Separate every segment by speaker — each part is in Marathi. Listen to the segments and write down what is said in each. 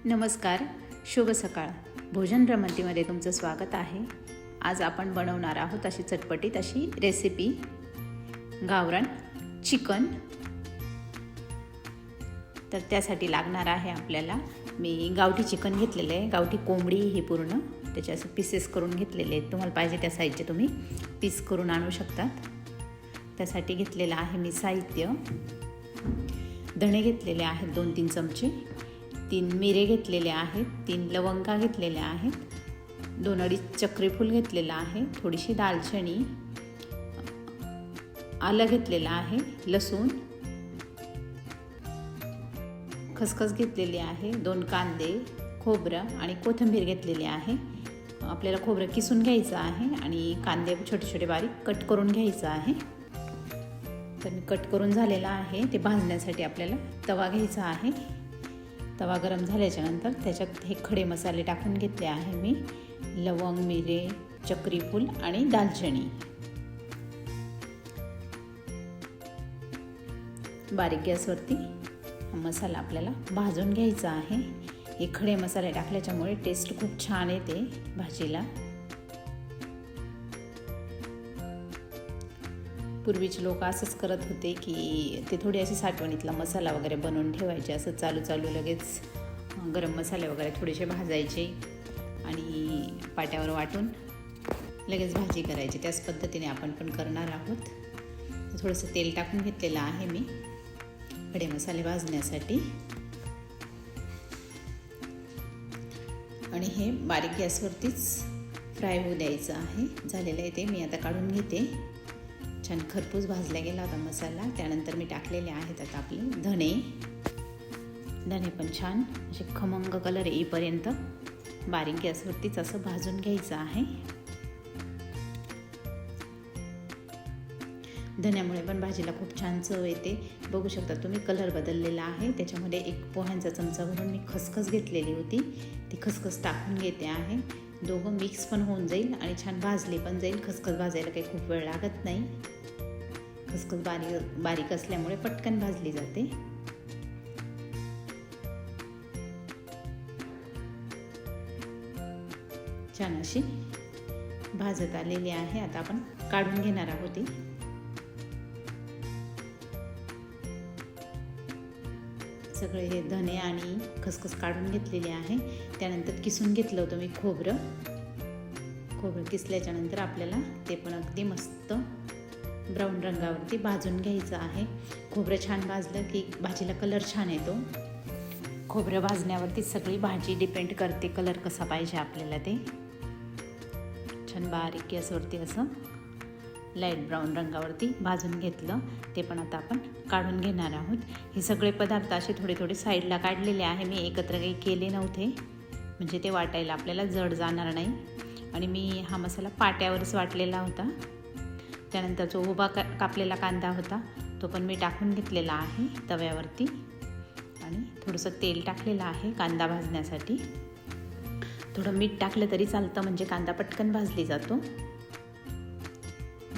Speaker 1: नमस्कार, शुभ सकाळ. भोजन भ्रमंतीमध्ये तुमचं स्वागत आहे. आज आपण बनवणार आहोत अशी चटपटीत अशी रेसिपी गावरान चिकन. तर त्यासाठी लागणार आहे आपल्याला, मी गावठी चिकन घेतलेलं आहे. गावठी कोंबडी ही पूर्ण त्याचे असे पीसेस करून घेतलेले आहेत. तुम्हाला पाहिजे त्या साईजचे तुम्ही पीस करून आणू शकतात. त्यासाठी घेतलेलं आहे मी साहित्य. धणे घेतलेले आहेत 2-3 चमचे, 3 मिरे घेतलेले आहेत, 3 लवंगा घेतलेल्या आहेत, 2-2.5 चक्रीफूल घेतलेलं आहे, थोडीशी दालचिनी, आलं घेतलेलं आहे, लसूण, खसखस घेतलेली आहे, 2 कांदे, खोबरं आणि कोथिंबीर घेतलेली आहे. आपल्याला खोबरं किसून घ्यायचं आहे आणि कांदे छोटे छोटे बारीक कट करून घ्यायचं आहे. तर मी कट करून झालेला आहे. ते भाजण्यासाठी आपल्याला तवा घ्यायचा आहे. तवा गरम झाल्याच्यानंतर त्याच्यात हे खडे मसाले टाकून घेतले आहे मी. लवंग, मिरे, चक्रीफूल आणि दालचिनी. बारीक गॅसवरती हा मसाला आपल्याला भाजून घ्यायचा आहे. हे खडे मसाले टाकल्याच्यामुळे टेस्ट खूप छान येते भाजीला. पूर्वीचे लोक असंच करत होते की ते थोडी अशी साठवणीतला मसाला वगैरे बनवून ठेवायचे. असं चालू चालू लगेच गरम मसाले वगैरे थोडेसे भाजायचे आणि पाट्यावर वाटून लगेच भाजी करायची. त्याच पद्धतीने आपण पण करणार आहोत. थोडंसं तेल टाकून घेतलेलं आहे मी खडे मसाले भाजण्यासाठी. आणि हे बारीक गॅसवरतीच फ्राय होऊ द्यायचं आहे. झालेलं आहे ते. मी आता काढून घेते. छान खरपूस भाजला गेला होता मसाला. त्यानंतर मी टाकलेले आहेत आता आपले धणे. धणे पण छान असे खमंग कलर येईपर्यंत बारीक गॅसवरतीच असं भाजून घ्यायचं आहे. धण्यामुळे पण भाजीला खूप छान चव येते. बघू शकता तुम्ही कलर बदललेला आहे. त्याच्यामध्ये 1 पोह्यांचा चमचा भरून मी खसखस घेतलेली होती. ती खसखस टाकून घेते आहे. दोघं मिक्स पण होऊन जाईल आणि छान भाजली पण जाईल. खसखस भाजायला काही खूप वेळ लागत नाही. खसखस बारीक असल्यामुळे पटकन भाजली जाते. छान अशी भाजत आलेली आहे. आता आपण काढून घेणार आहोत. सगळे हे धणे आणि खसखस काढून घेतलेले आहे. त्यानंतर किसून घेतलं होतं मी खोबरं. किसल्याच्या नंतर आपल्याला ते पण अगदी मस्त ब्राऊन रंगावरती भाजून घ्यायचं आहे. खोबरं छान भाजलं की भाजीला कलर छान येतो. खोबरं भाजण्यावरती सगळी भाजी डिपेंड करते, कलर कसा पाहिजे आपल्याला ते. छान बारीक गॅसवरती असं लाईट ब्राऊन रंगावरती भाजून घेतलं. ते पण आता आपण काढून घेणार आहोत. हे सगळे पदार्थ असे थोडे थोडे साईडला काढलेले आहे मी. एकत्र काही केले नव्हते म्हणजे ते वाटायला आपल्याला जड जाणार नाही. आणि मी हा मसाला पाट्यावरच वाटलेला होता. त्यानंतर जो उभा कापलेला कांदा होता तो पण मी टाकून घेतलेला आहे तव्यावरती. आणि थोडंसं तेल टाकलेलं आहे कांदा भाजण्यासाठी. थोडं मीठ टाकलं तरी चालतं म्हणजे कांदा पटकन भाजली जातो.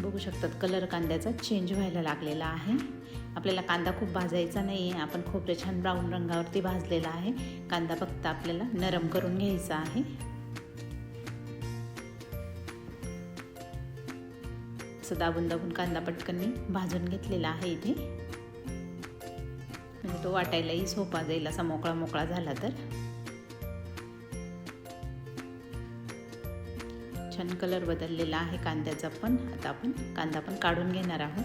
Speaker 1: बघू शकतात कलर कांद्याचा चेंज व्हायला लागलेला आहे. आपल्याला कांदा खूप भाजायचा नाही आहे. आपण खोबरं छान ब्राऊन रंगावरती भाजलेला आहे. कांदा फक्त आपल्याला नरम करून घ्यायचा आहे. असं दाबून दाबून कांदा पटकन मी भाजून घेतलेला आहे इथे. म्हणजे तो वाटायलाही सोपा जाईल असा मोकळा मोकळा झाला तर. छान कलर बदललेला आहे कांद्याचा पण. आता आपण कांदा पण काढून घेणार आहोत.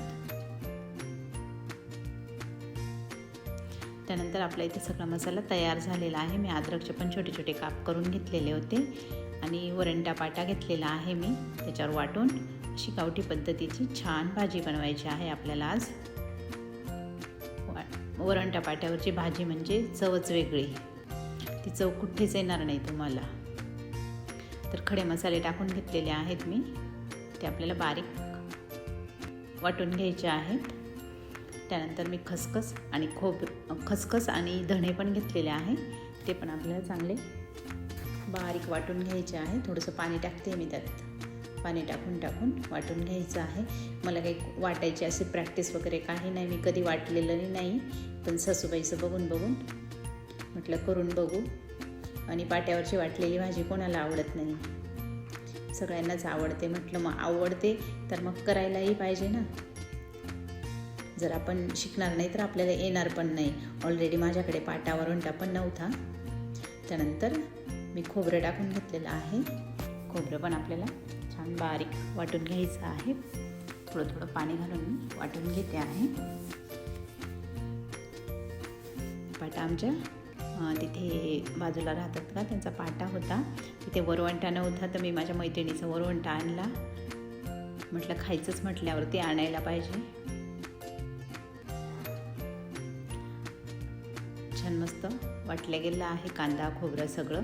Speaker 1: त्यानंतर आपला इथे सगळा मसाला तयार झालेला आहे. मी अद्रकचे पण छोटे छोटे काप करून घेतलेले होते. आणि वरणटा पाटा घेतलेला आहे मी त्याच्यावर वाटून. अशी गावठी पद्धतीची छान भाजी बनवायची आहे आपल्याला आज. वरणटा पाट्यावरची भाजी म्हणजे चवच वेगळी. ती चव कुठेच येणार नाही तुम्हाला. तर खडे मसाले टाकून घेतलेले आहेत मी. ते आपल्याला बारीक वाटून घ्यायचे आहेत. त्यानंतर मी खसखस आणि धणे पण घेतलेले आहे. ते पण आपल्याला चांगले बारीक वाटून घ्यायचे आहे. थोडंसं पाणी टाकते मी त्यात. पाणी टाकून वाटून घ्यायचं आहे. मला काही वाटायची अशी प्रॅक्टिस वगैरे काही नाही. मी कधी वाटलेलं नाही. पण सासूबाईचं बघून म्हटलं करून बघू. आणि पाट्यावरची वाटलेली भाजी कोणाला आवडत नाही, सगळ्यांनाच आवडते. म्हटलं मग आवडते तर मग करायलाही पाहिजे ना. जर आपण शिकणार नाही तर आपल्याला येणार पण नाही. ऑलरेडी माझ्याकडे पाटा वरवंटा पण नव्हता. त्यानंतर मी खोबरं टाकून घेतलेलं आहे. खोबरं पण आपल्याला छान बारीक वाटून घ्यायचं आहे. थोडं थोडं पाणी घालून मी वाटून घेते आहे. पाटा आमच्या तिथे बाजूला राहतात का, त्यांचा पाटा होता. तिथे वरवंटा नव्हता तर मी माझ्या मैत्रिणीचा वरवंटा आणला. म्हटलं खायचंच म्हटल्यावरती आणायला पाहिजे. छान मस्त वाटलं गेलं आहे कांदा खोबरं सगळं.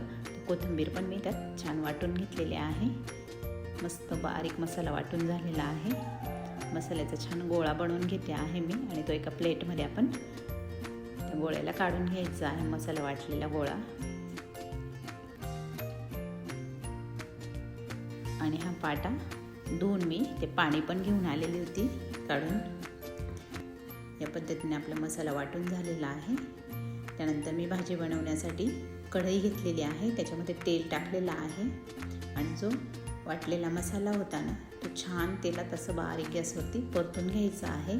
Speaker 1: कोथिंबीर पण मी त्यात छान वाटून घेतलेली आहे. मस्त बारीक मसाला वाटून झालेला आहे. मसाल्याचा छान गोळा बनवून घेते आहे मी आणि तो एका प्लेटमध्ये आपण त्या गोळ्याला काढून घ्यायचा आहे, मसाला वाटलेला गोळा. आणि हा पाटा धुवून मी ते पाणी पण घेऊन आलेली होती काढून. या पद्धतीने आपला मसाला वाटून झालेला आहे. त्यानंतर मी भाजी बनवण्यासाठी कढई घेतलेली आहे, त्याच्यामध्ये तेल टाकलेलं आहे आणि जो वाटलेला मसाला होता ना तो छान तेलात असं बारीक गॅसवरती परतून घ्यायचा आहे.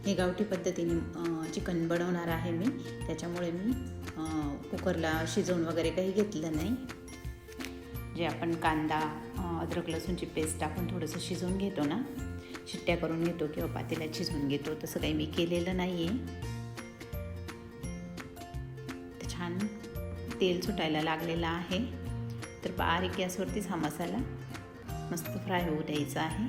Speaker 1: हे गावठी पद्धतीने चिकन बनवणार आहे मी, त्याच्यामुळे मी कुकरला शिजवून वगैरे काही घेतलं नाही. जे आपण कांदा अद्रक लसूणची पेस्ट टाकून थोडंसं शिजवून घेतो ना, शिट्ट्या करून घेतो किंवा पातेल्यात शिजवून घेतो, तसं काही मी केलेलं नाही आहे. छान तेल सुटायला लागलेलं आहे तर बारीक गॅसवरतीच हा मसाला मस्त फ्राय होऊ द्यायचा आहे.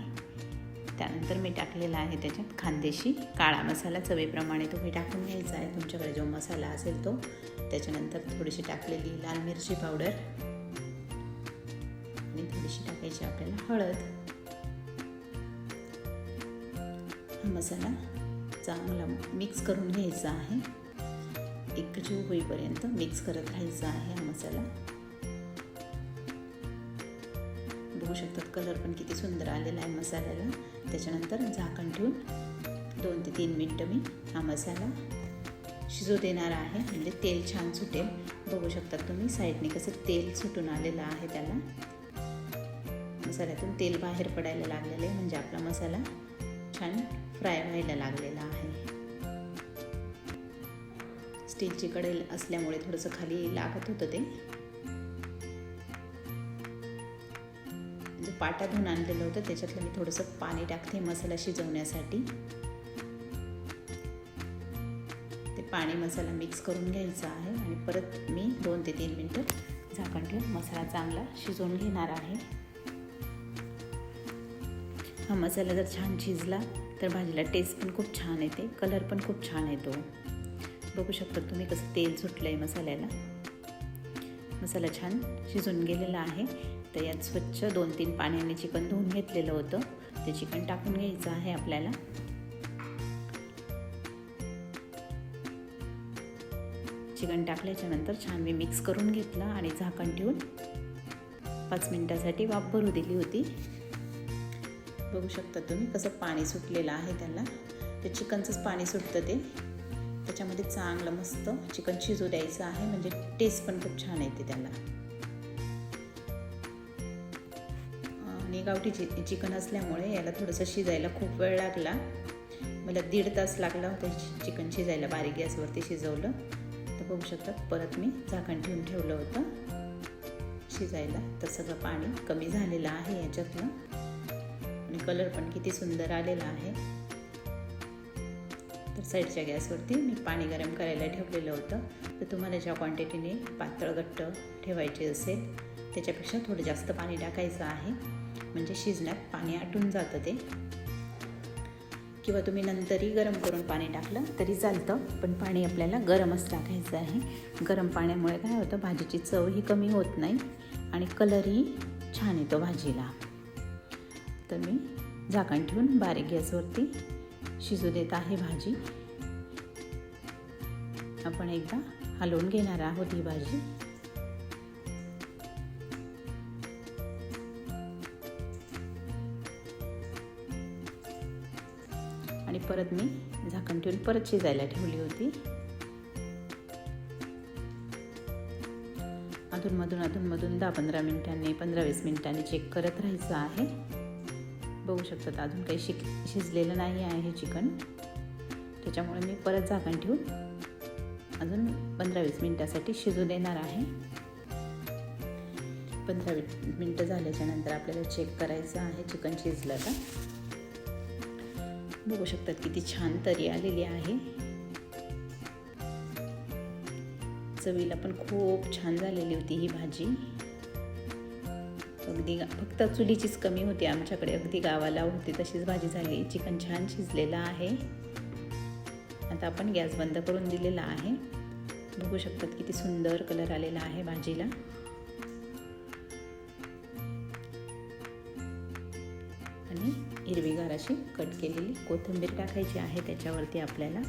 Speaker 1: त्यानंतर मी टाकलेला आहे त्याच्यात खानदेशी काळा मसाला, चवीप्रमाणे तुम्ही टाकून घ्यायचा आहे तुमच्याकडे जो मसाला असेल तो. त्याच्यानंतर थोडीशी टाकलेली लाल मिरची पावडर आणि थोडीशी टाकायची आपल्याला हळद. हा मसाला चांगला मिक्स करून घ्यायचा आहे. एकजीव होईपर्यंत मिक्स करत राहायचा आहे हा मसाला. बघू शकतात कलर पण किती सुंदर आलेला आहे मसाल्याला. त्याच्यानंतर झाकण ठेवून 2 ते 3 मिनटं मी हा मसाला शिजू देणार आहे, म्हणजे तेल छान सुटेल. बघू शकतात तुम्ही साईडने कसं तेल सुटून आलेलं आहे. त्याला मसाल्यातून तेल बाहेर पडायला लागलेलं आहे, म्हणजे आपला मसाला छान फ्राय व्हायला लागलेला आहे. स्टीलची कढई असल्यामुळे थोडंसं खाली लागत होतं ते. जो पाटा धुवून आणलेलं होतं त्याच्यातलं मी थोडंसं पाणी टाकते मसाला शिजवण्यासाठी. ते पाणी मसाला मिक्स करून घ्यायचा आहे आणि परत मी 2 ते 3 मिनटं झाकण ठेवून मसाला चांगला शिजवून घेणार आहे. हा मसाला जर छान शिजला तर भाजीला टेस्ट पण खूप छान येते, कलर पण खूप छान येतो. बघू शकता तुम्ही कसं तेल सुटलं आहे मसाल्याला. मसाला छान शिजून गेलेला आहे. तर यात स्वच्छ 2-3 पाण्याने चिकन धुवून घेतलेलं होतं, ते चिकन टाकून घ्यायचं आहे आपल्याला. चिकन टाकल्याच्या नंतर छान मी मिक्स करून घेतलं आणि झाकण ठेवून 5 मिनिटासाठी वाफ भरू दिली होती. बघू शकता तुम्ही कसं पाणी सुटलेलं आहे त्याला. ते चिकनचंच पाणी सुटतं ते. त्याच्यामध्ये चांगलं मस्त चिकन शिजू द्यायचं आहे, म्हणजे टेस्ट पण खूप छान येते त्याला. आणि गावठी चिकन असल्यामुळे याला थोडंसं शिजायला खूप वेळ लागला. मला 1.5 तास लागला होता चिकन शिजायला, बारीक गॅसवरती शिजवलं. तर बघू शकतात परत मी झाकण ठेवून ठेवलं होतं शिजायला. तर सगळं पाणी कमी झालेलं आहे याच्यातलं आणि कलर पण किती सुंदर आलेला आहे. तर साईडच्या गॅसवरती मी पाणी गरम करायला ठेवलेलं होतं. तर तुम्हाला ज्या क्वांटिटीने पातळ घट्ट ठेवायचे असेल त्याच्यापेक्षा थोडं जास्त पाणी टाकायचं आहे, म्हणजे शिजण्यात पाणी आटून जातं ते. किंवा तुम्ही नंतरही गरम करून पाणी टाकलं तरी चालतं, पण पाणी आपल्याला गरमच टाकायचं आहे. गरम पाण्यामुळे काय होतं, भाजीची चवही कमी होत नाही आणि कलरही छान येतो भाजीला. तर मी झाकण ठेवून बारीक गॅसवरती शिजू देत आहे भाजी. आपण एकदा हलवून घेणार आहोत ही भाजी. आणि परत मी झाकण ठेवून परत शिजायला ठेवली होती. अधूनमधून 10-15 मिनिटांनी 15-20 मिनिटांनी चेक करत राहायचं आहे. बघू शकतात अजून काही शिजलेलं नाही आहे चिकन, त्याच्यामुळे मी परत झाकण ठेवून अजून 15-20 मिनिटासाठी शिजू देणार आहे. 15 मिनटं झाल्याच्या नंतर आपल्याला चेक करायचं आहे चिकन शिजलं का. बघू शकतात किती छान तरी आलेली आहे. चवीला पण खूप छान झालेली होती ही भाजी. अगदी फक्त चुलीचीच कमी होती आमच्याकडे, अगदी गावाला होती तशीच भाजी झाली. चिकन छान शिजलेलं आहे. आता आपण गॅस बंद करून दिलेला आहे. बघू शकतात किती सुंदर कलर आलेला आहे भाजीला. आणि हिरवीगार अशी कट केलेली कोथिंबीर टाकायची आहे त्याच्यावरती आपल्याला.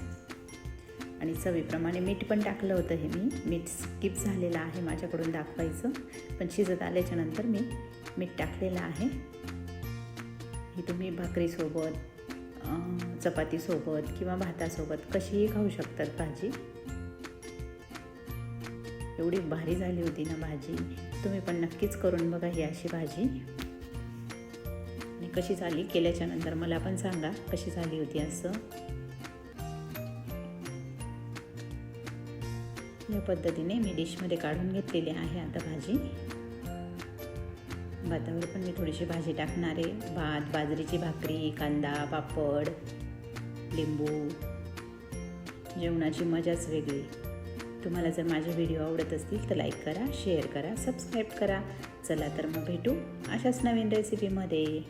Speaker 1: आणि चवीप्रमाणे मीठ पण टाकलं होतं. हे मीठ स्किप झालेलं आहे माझ्याकडून दाखवायचं, पण शिजत आल्याच्या नंतर मी मीठ टाकलेलं आहे. ही तुम्ही भाकरीसोबत, चपातीसोबत किंवा भातासोबत कशीही खाऊ शकतात भाजी. एवढी भारी झाली होती ना भाजी. तुम्ही पण नक्कीच करून बघा ही अशी भाजी. आणि कशी झाली केल्याच्या नंतर मला पण सांगा कशी झाली होती असं. या पद्धतीने मी डिशमध्ये काढून घेतलेली आहे आता भाजी. भातावर पण मी थोडीशी भाजी टाकणार आहे. भात, बाजरीची भाकरी, कांदा, पापड, लिंबू, जेवणाची मजाच वेगळी. तुम्हाला जर माझे व्हिडिओ आवडत असतील तर लाईक करा, शेअर करा, सबस्क्राईब करा. चला तर मग भेटू अशाच नवीन रेसिपीमध्ये.